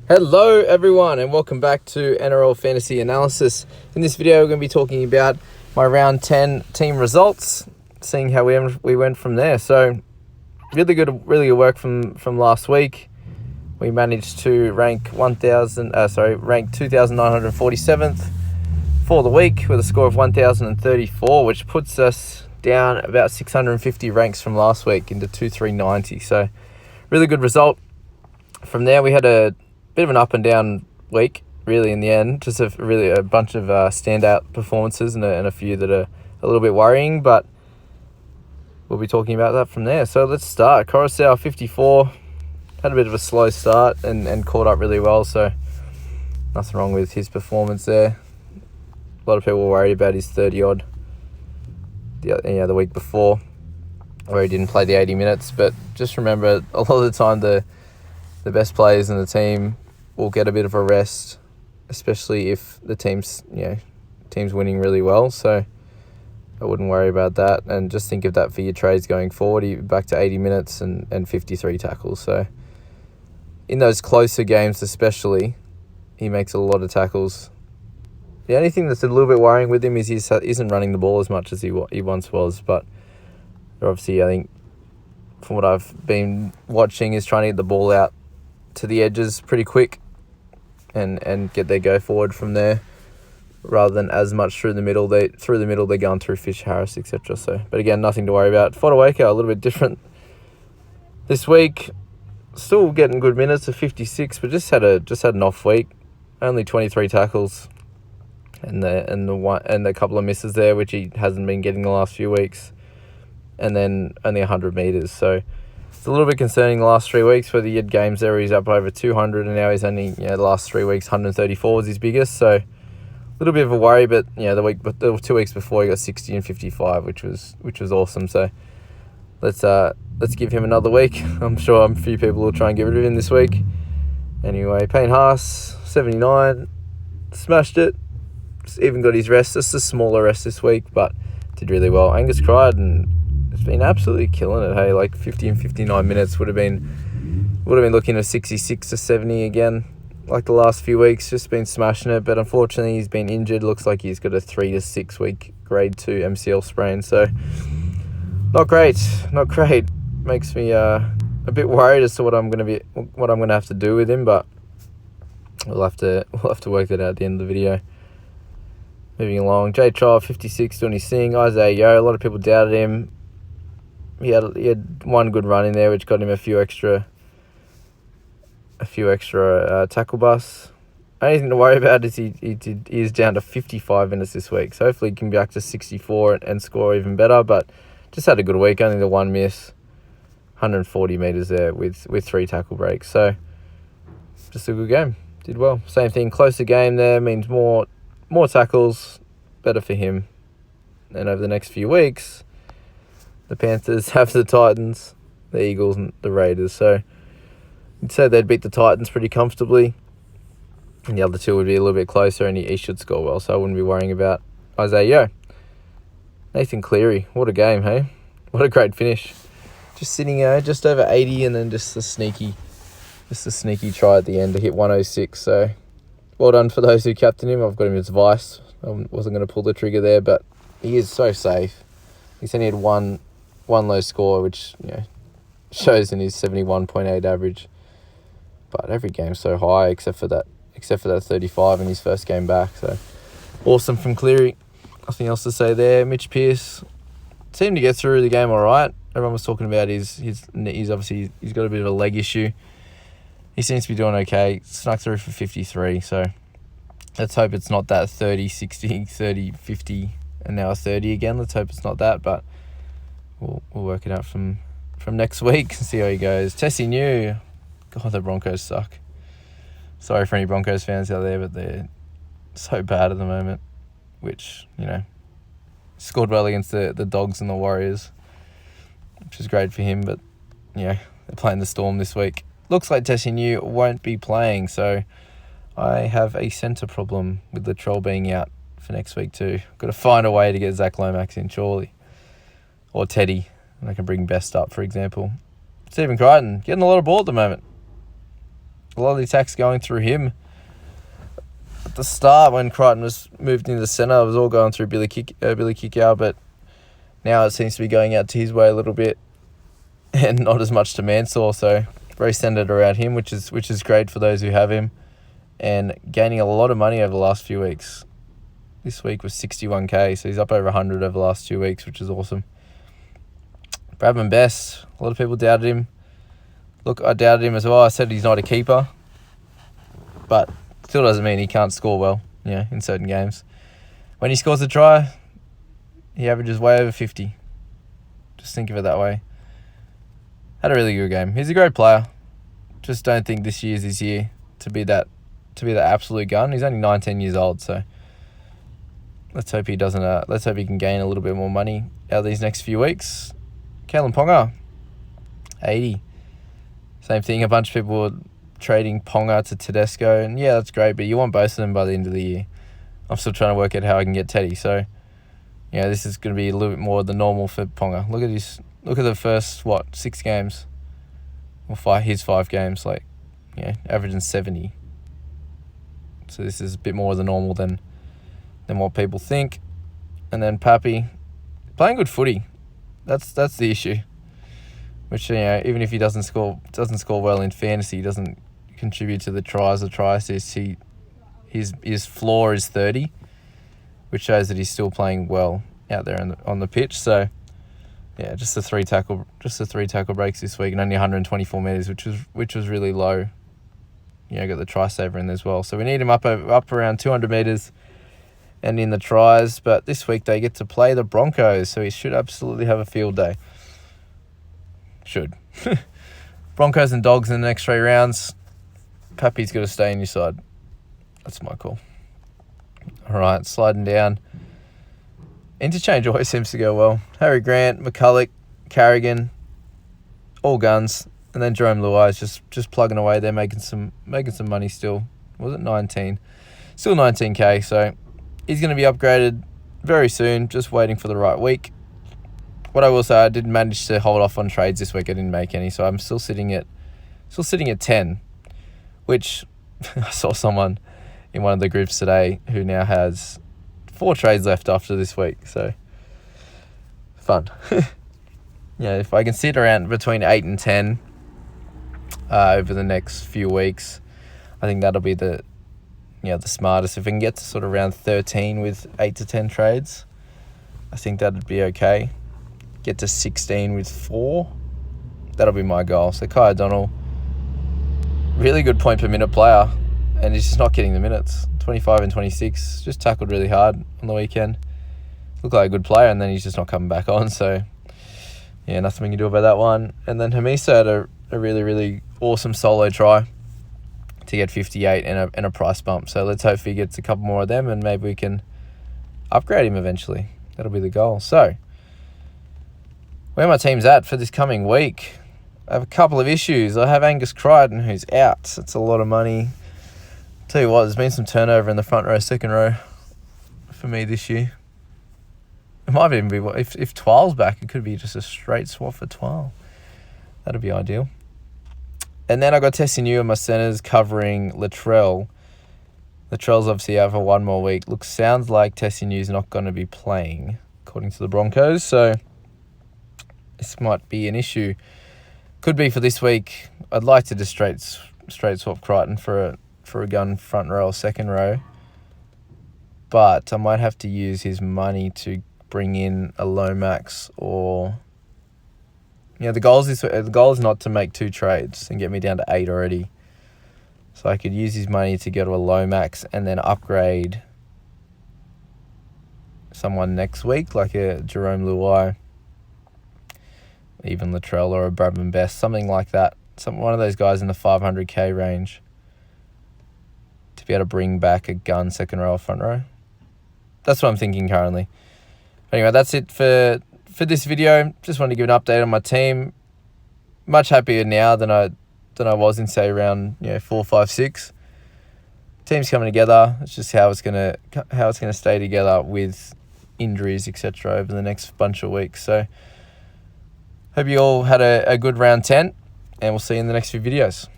Hello everyone and welcome back to NRL Fantasy Analysis. In this video we're going to be talking about my round 10 team results, seeing how we went from there. So really good work from last week. We managed to rank 2,947th for the week with a score of 1,034, which puts us down about 650 ranks from last week into 2,390. So really good result. From there we had a bit of an up and down week, really, in the end. Just a bunch of standout performances and a few that are a little bit worrying, but we'll be talking about that from there. So let's start. Coruscant 54 had a bit of a slow start and caught up really well, so nothing wrong with his performance there. A lot of people were worried about his 30-odd the week before, where he didn't play the 80 minutes, but just remember, a lot of the time the best players in the team will get a bit of a rest, especially if the team's winning really well. So I wouldn't worry about that, and just think of that for your trades going forward. He back to 80 minutes and 53 tackles. So in those closer games especially, he makes a lot of tackles. The only thing that's a little bit worrying with him is he isn't running the ball as much as he once was, but obviously I think from what I've been watching is trying to get the ball out to the edges pretty quick and get their go forward from there, rather than as much through the middle. They're going through Fish, Harris, etc. So, but again, nothing to worry about. Fodawaker, a little bit different this week. Still getting good minutes of 56, but just had an off week. Only 23 tackles, and a couple of misses there, which he hasn't been getting the last few weeks, and then only 100 meters. So it's a little bit concerning the last 3 weeks, where he had games there where he's up over 200, and now he's only, the last 3 weeks, 134 was his biggest. So a little bit of a worry, but the 2 weeks before he got 60 and 55, which was awesome. So let's give him another week. I'm sure a few people will try and get rid of him this week. Anyway, Payne Haas, 79, smashed it. Even got his rest. Just a smaller rest this week, but did really well. Angus Crichton has been absolutely killing it. Hey, like 50 and 59 minutes would have been looking at 66 to 70 again, like the last few weeks. Just been smashing it, but unfortunately he's been injured. Looks like he's got a 3 to 6 week grade 2 MCL sprain. So not great. Makes me a bit worried as to what I'm gonna have to do with him, but we'll have to work that out at the end of the video. Moving along, Jay Trial 56 doing his thing. Isaiah Yeo, a lot of people doubted him. He had one good run in there, which got him a few extra tackle busts. Only thing to worry about is he is down to 55 minutes this week. So hopefully he can be back to 64 and score even better. But just had a good week. Only the one miss, 140 meters there with 3 tackle breaks. So just a good game. Did well. Same thing. Closer game there means more tackles, better for him. And over the next few weeks, the Panthers have the Titans, the Eagles, and the Raiders. So you'd say they'd beat the Titans pretty comfortably, and the other two would be a little bit closer, and he should score well. So I wouldn't be worrying about Isaiah Yeo. Nathan Cleary, what a game, hey? What a great finish. Just sitting just over 80, and then just a sneaky try at the end to hit 106. So well done for those who captain him. I've got him as vice. I wasn't going to pull the trigger there, but he is so safe. He's only had one low score, which shows in his 71.8 average. But every game's so high, except for that 35 in his first game back. So awesome from Cleary. Nothing else to say there. Mitch Pearce seemed to get through the game all right. Everyone was talking about he's obviously he's got a bit of a leg issue. He seems to be doing okay. Snuck through for 53, so let's hope it's not that 30, 60, 30, 50, and now a 30 again. Let's hope it's not that, but we'll work it out from next week and see how he goes. Tessie New, God, the Broncos suck. Sorry for any Broncos fans out there, but they're so bad at the moment, which, scored well against the Dogs and the Warriors, which is great for him, but, they're playing the Storm this week. Looks like Tessie New won't be playing, so I have a centre problem with Latrell being out for next week too. Got to find a way to get Zach Lomax in, surely. Or Teddy, and I can bring Best up, for example. Stephen Crichton, getting a lot of ball at the moment. a lot of the attacks going through him. At the start, when Crichton was moved into the centre, it was all going through Billy Kickow, but now it seems to be going out to his way a little bit, and not as much to Mansour. So very centred around him, which is great for those who have him, and gaining a lot of money over the last few weeks. This week was 61k, so he's up over 100 over the last 2 weeks, which is awesome. Bradman Best, a lot of people doubted him. Look, I doubted him as well. I said he's not a keeper, but still doesn't mean he can't score well, in certain games. When he scores a try, he averages way over 50. Just think of it that way. Had a really good game. He's a great player. Just don't think this year's his year to be that absolute gun. He's only 19 years old, so let's hope he doesn't. Let's hope he can gain a little bit more money out of these next few weeks. Kalen Ponga, 80. Same thing. A bunch of people were trading Ponga to Tedesco, and yeah, that's great, but you want both of them by the end of the year. I'm still trying to work out how I can get Teddy, so this is going to be a little bit more than normal for Ponga. Look at the first 6 games, or his 5 games, averaging 70. So this is a bit more than normal than what people think. And then Pappy, playing good footy. That's the issue. Which even if he doesn't score well in fantasy, he doesn't contribute to the tries or try assists. His floor is 30, which shows that he's still playing well out there on the pitch. So just the three tackle breaks this week, and only 124 meters, which was really low. Got the try saver in as well. So we need him up around 200 meters and in the tries. But this week they get to play the Broncos, so he should absolutely have a field day. Should. Broncos and Dogs in the next 3 rounds. Pappy's got to stay in your side. That's my call. All right, sliding down. Interchange always seems to go well. Harry Grant, McCulloch, Carrigan, all guns. And then Jerome Luai is just plugging away there, making some money still. Was it 19? Still 19k, so he's going to be upgraded very soon, just waiting for the right week. What I will say, I did manage to hold off on trades this week. I didn't make any, so I'm still sitting at 10, which I saw someone in one of the groups today who now has 4 trades left after this week. So fun. If I can sit around between 8 and 10 over the next few weeks, I think that'll be the smartest. If I can get to sort of around 13 with 8 to 10 trades, I think that'd be okay. Get to 16 with 4. That'll be my goal. So Kai O'Donnell, really good point per minute player, and he's just not getting the minutes. 25 and 26, just tackled really hard on the weekend. Looked like a good player, and then he's just not coming back on. So nothing we can do about that one. And then Hamisa had a really, really awesome solo try to get 58 and a price bump. So let's hope he gets a couple more of them, and maybe we can upgrade him eventually. That'll be the goal. So where my team's at for this coming week, I have a couple of issues. I have Angus Crichton, who's out. That's a lot of money. Tell you what, there's been some turnover in the front row, second row for me this year. It might even be, if 12's back, it could be just a straight swap for 12. That'd be ideal. And then I got Tessie New in my centres covering Latrell. Latrell's obviously out for 1 more week. Sounds like Tessie New's not going to be playing, according to the Broncos. So this might be an issue. Could be for this week. I'd like to just straight swap Crichton for a gun front row or second row. But I might have to use his money to bring in a Lomax or... the goal is not to make 2 trades and get me down to 8 already. So I could use his money to go to a Lomax and then upgrade someone next week, like a Jerome Luai, even Latrell or a Bradman Best, something like that. One of those guys in the 500k range to be able to bring back a gun second row or front row. That's what I'm thinking currently. Anyway, that's it for this video. Just wanted to give an update on my team. Much happier now than I was in, say, around 4, 5, 6. Team's coming together. It's just how it's gonna stay together with injuries, etc. over the next bunch of weeks. So hope you all had a good round 10, and we'll see you in the next few videos.